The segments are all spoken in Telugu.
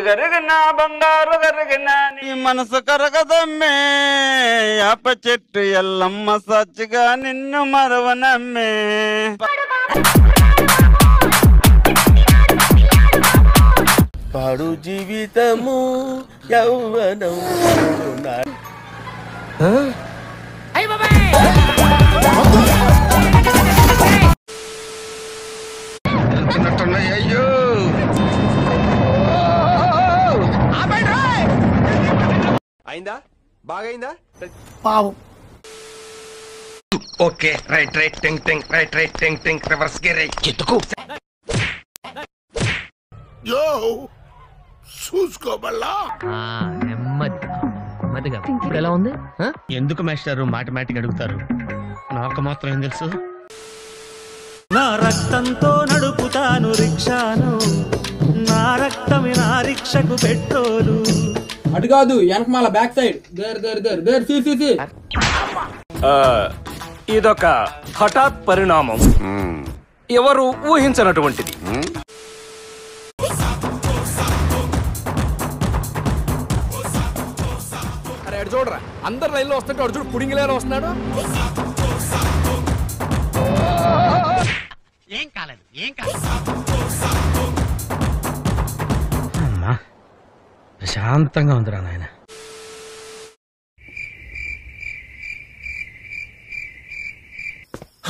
కరిగిన బంగారు కరిగిన నీ మనసు కరగదమ్మే యాప చెట్టు ఎల్లమ్మ సచ్చిగా నిన్ను మరవనమ్మే. పాడు జీవితము యౌవనం అయ్యో అయిందా బాగైందా పావు ఓకే రైట్ రైట్ టింగ్ టింగ్ రైట్ రైట్ టింగ్ టింగ్ రివర్స్ గేర్ ఎత్తుకు యో చూసుకోబల్లా నెమ్మదిగా ఇప్పుడు ఎలా ఉంది? ఎందుకు మాస్టారు మాటమాటిక్ అడుగుతారు? నాకు మాత్రం ఏం తెలుసు? నా రక్తంతో నడుపుతాను రిక్షాను, నా రక్తమే నా రిక్షకు పెట్రోలు. అటు కాదు వెనకమాల back side there there there there see see see. ఇదొక హఠాత్ పరిణామం, ఎవరు ఊహించనటువంటిది. అరే అటు చూడరా, అందరు లైన్లో వస్తుంటే అటు చూడు పుడింగిలేరు వస్తున్నాడు. ఏం కాలేదు అమ్మా ప్రశాంతంగా ఉందిరా నాయన.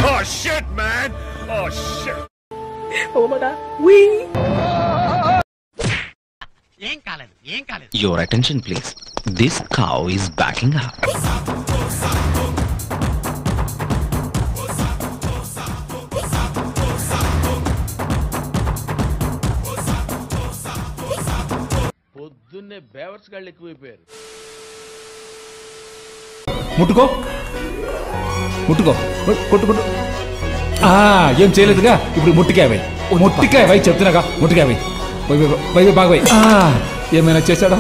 Oh shit man, oh shit. ఏం కాలేదు Your attention please. This cow is backing up. పొద్దున్నే బేవర్స్ గాళ్ళు ఎక్కువైపోయారు. ముట్టుకో కొట్టు. ఏం చేయలేదుగా, ఇప్పుడు ముట్టికాయ వై చెప్తున్నాగా, ముట్టికాయ వై బాగా వై. ఏమైనా చేశాడా?